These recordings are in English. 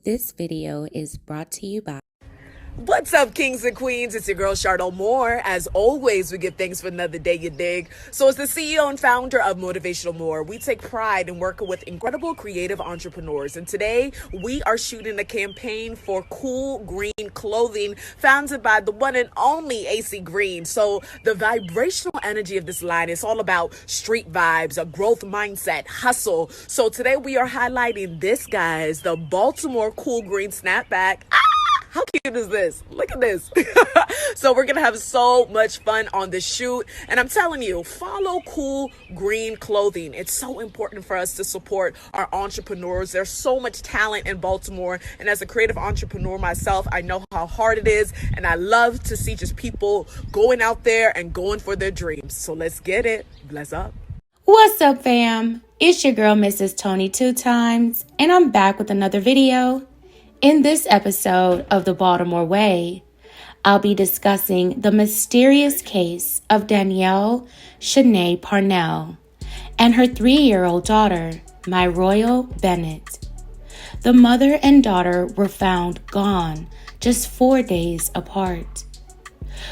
This video is brought to you by What's up, kings and queens? It's your girl, Charlotte Moore. As always, we give thanks for another day, you dig? So as the CEO and founder of Motivational More, we take pride in working with incredible creative entrepreneurs. And today, we are shooting a campaign for cool green clothing founded by the one and only AC Green. So the vibrational energy of this line is all about street vibes, a growth mindset, hustle. So today, we are highlighting this, guys, the Baltimore Cool Green Snapback. How cute is this? Look at this. So we're going to have so much fun on the shoot. And I'm telling you, follow cool green clothing. It's so important for us to support our entrepreneurs. There's so much talent in Baltimore. And as a creative entrepreneur myself, I know how hard it is. And I love to see just people going out there and going for their dreams. So let's get it. Bless up. What's up, fam? It's your girl, Mrs. Tony 2 times, and I'm back with another video. In this episode of the Baltimore Way, I'll be discussing the mysterious case of Danielle Parnell and her 3-year-old daughter, Myroyal Bennett. The mother and daughter were found gone just 4 days apart.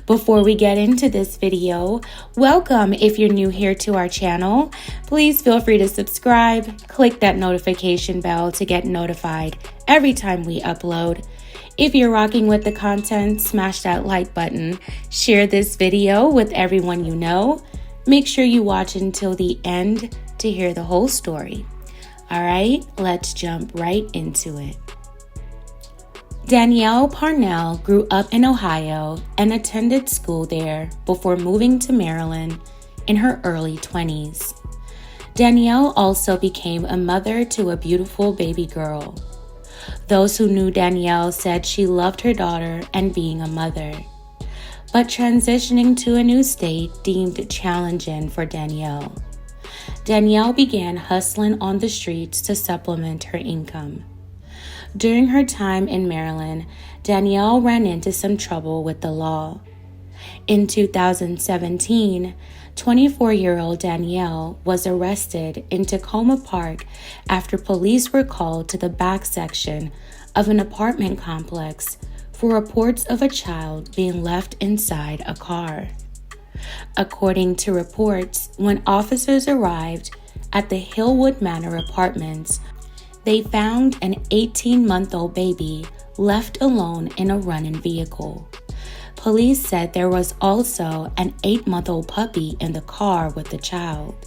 Before we get into this video, welcome if you're new here to our channel. Please feel free to subscribe, click that notification bell to get notified every time we upload. If you're rocking with the content, smash that like button, share this video with everyone you know. Make sure you watch until the end to hear the whole story. All right, let's jump right into it. Danielle Parnell grew up in Ohio and attended school there before moving to Maryland in her early 20s. Danielle also became a mother to a beautiful baby girl. Those who knew Danielle said she loved her daughter and being a mother, but transitioning to a new state deemed challenging for Danielle. Danielle began hustling on the streets to supplement her income. During her time in Maryland, Danielle ran into some trouble with the law. In 2017, 24-year-old Danielle was arrested in Tacoma Park after police were called to the back section of an apartment complex for reports of a child being left inside a car. According to reports, when officers arrived at the Hillwood Manor apartments, they found an 18-month-old baby left alone in a running vehicle. Police said there was also an 8-month-old puppy in the car with the child.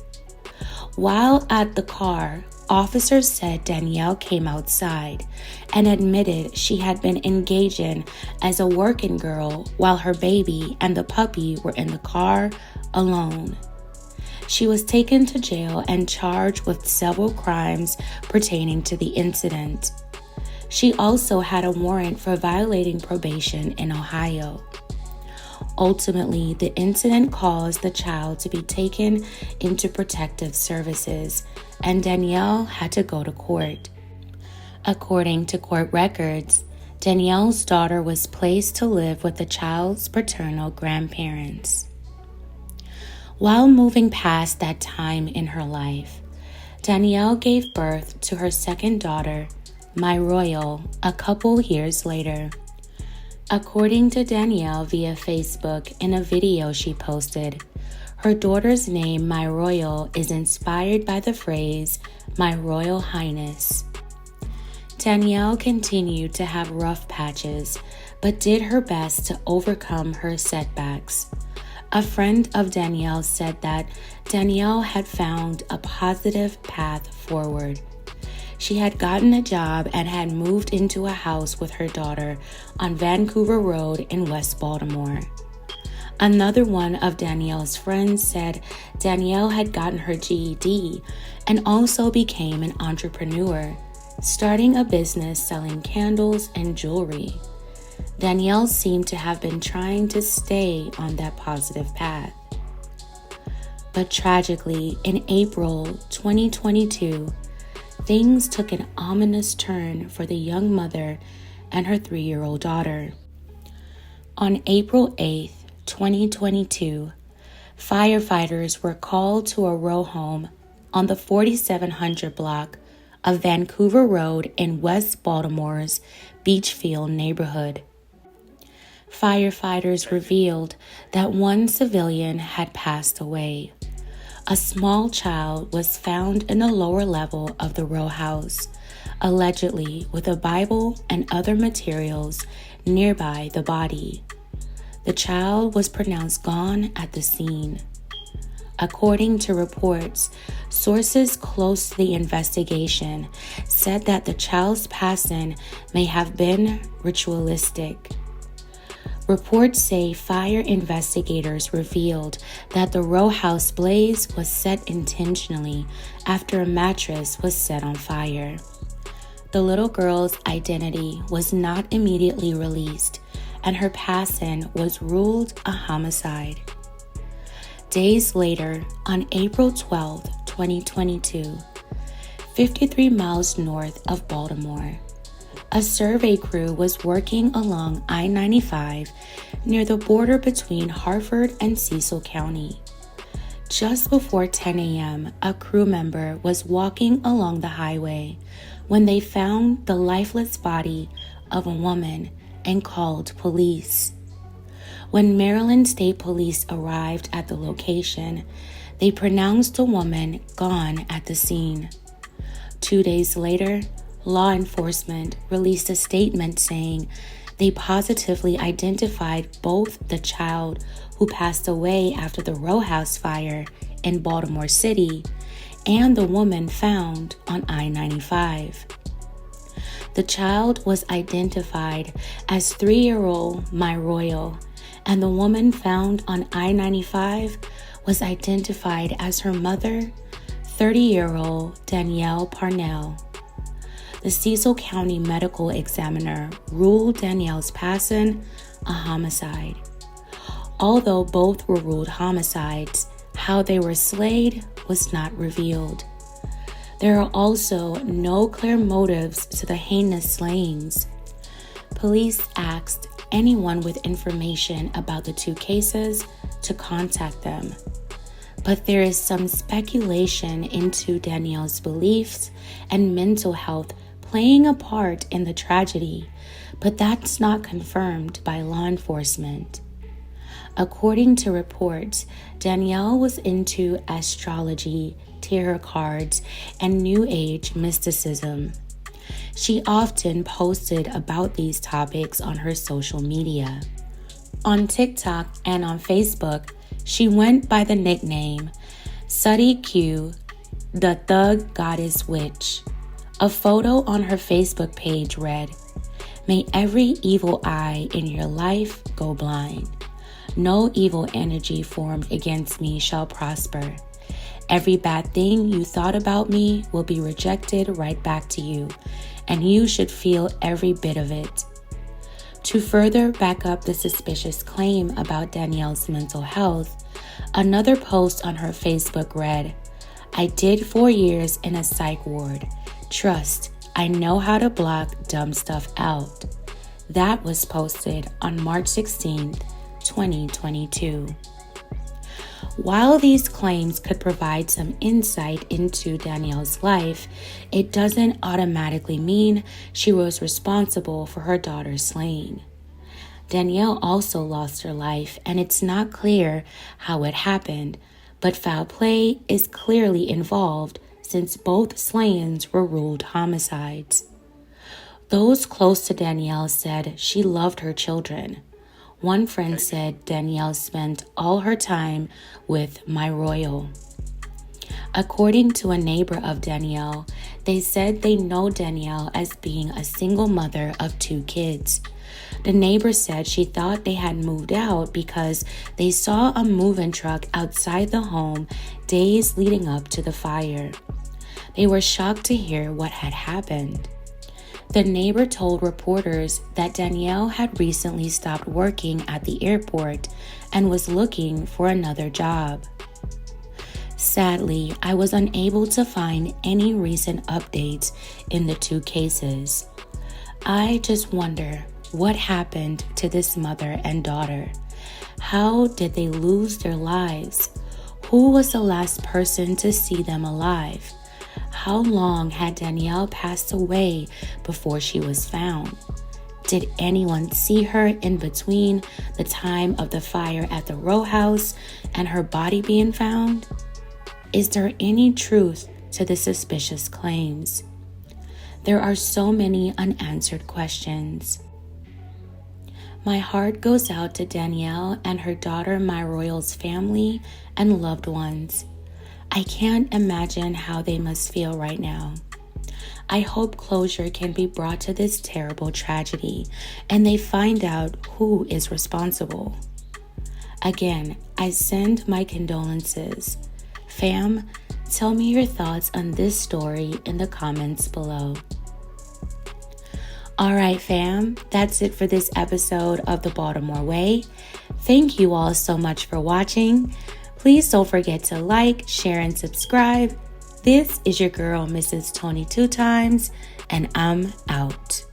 While at the car, officers said Danielle came outside and admitted she had been engaging as a working girl while her baby and the puppy were in the car alone. She was taken to jail and charged with several crimes pertaining to the incident. She also had a warrant for violating probation in Ohio. Ultimately, the incident caused the child to be taken into protective services, and Danielle had to go to court. According to court records, Danielle's daughter was placed to live with the child's paternal grandparents. While moving past that time in her life, Danielle gave birth to her second daughter, Myroyal, a couple years later. According to Danielle via Facebook in a video she posted, her daughter's name, Myroyal, is inspired by the phrase, "My Royal Highness." Danielle continued to have rough patches, but did her best to overcome her setbacks. A friend of Danielle said that Danielle had found a positive path forward. She had gotten a job and had moved into a house with her daughter on Vancouver Road in West Baltimore. Another one of Danielle's friends said Danielle had gotten her GED and also became an entrepreneur, starting a business selling candles and jewelry. Danielle seemed to have been trying to stay on that positive path. But tragically, in April 2022, things took an ominous turn for the young mother and her 3-year-old daughter. On April 8, 2022, firefighters were called to a row home on the 4700 block of Vancouver Road in West Baltimore's Beachfield neighborhood. Firefighters revealed that one civilian had passed away. A small child was found in the lower level of the row house, allegedly with a Bible and other materials nearby the body. The child was pronounced gone at the scene. According to reports, sources close to the investigation said that the child's passing may have been ritualistic. Reports say fire investigators revealed that the row house blaze was set intentionally after a mattress was set on fire. The little girl's identity was not immediately released, and her passing was ruled a homicide. Days later, on April 12, 2022, 53 miles north of Baltimore, a survey crew was working along I-95 near the border between Harford and Cecil County. Just before 10 a.m., a crew member was walking along the highway when they found the lifeless body of a woman and called police. When Maryland State Police arrived at the location, they pronounced the woman gone at the scene. 2 days later, law enforcement released a statement saying they positively identified both the child who passed away after the row house fire in Baltimore City and the woman found on I-95. The child was identified as 3-year-old My Royal, and the woman found on I-95 was identified as her mother, 30-year-old Danielle Parnell. The Cecil County medical examiner ruled Danielle's passing a homicide. Although both were ruled homicides, how they were slayed was not revealed. There are also no clear motives to the heinous slayings. Police asked anyone with information about the two cases to contact them. But there is some speculation into Danielle's beliefs and mental health playing a part in the tragedy, but that's not confirmed by law enforcement. According to reports, Danielle was into astrology, tarot cards, and New Age mysticism. She often posted about these topics on her social media. On TikTok and on Facebook, she went by the nickname Suddy Q, the Thug Goddess Witch. A photo on her Facebook page read, "May every evil eye in your life go blind. No evil energy formed against me shall prosper. Every bad thing you thought about me will be rejected right back to you, and you should feel every bit of it." To further back up the suspicious claim about Danielle's mental health, another post on her Facebook read, "I did 4 years in a psych ward. Trust, I know how to block dumb stuff out." That was posted on March 16th, 2022. While these claims could provide some insight into Danielle's life, it doesn't automatically mean she was responsible for her daughter's slaying. Danielle also lost her life, and it's not clear how it happened, but foul play is clearly involved since both slayings were ruled homicides. Those close to Danielle said she loved her children. One friend said Danielle spent all her time with My Royal. According to a neighbor of Danielle, they said they know Danielle as being a single mother of 2 kids. The neighbor said she thought they had moved out because they saw a moving truck outside the home days leading up to the fire. They were shocked to hear what had happened. The neighbor told reporters that Danielle had recently stopped working at the airport and was looking for another job. Sadly, I was unable to find any recent updates in the 2 cases. I just wonder what happened to this mother and daughter. How did they lose their lives? Who was the last person to see them alive? How long had Danielle passed away before she was found? Did anyone see her in between the time of the fire at the row house and her body being found? Is there any truth to the suspicious claims? There are so many unanswered questions. My heart goes out to Danielle and her daughter My Royal's family and loved ones. I can't imagine how they must feel right now. I hope closure can be brought to this terrible tragedy and they find out who is responsible. Again, I send my condolences. Fam, tell me your thoughts on this story in the comments below. All right, fam, that's it for this episode of the Baltimore Way. Thank you all so much for watching. Please don't forget to like, share, and subscribe. This is your girl, Mrs. Tony 2 Times, and I'm out.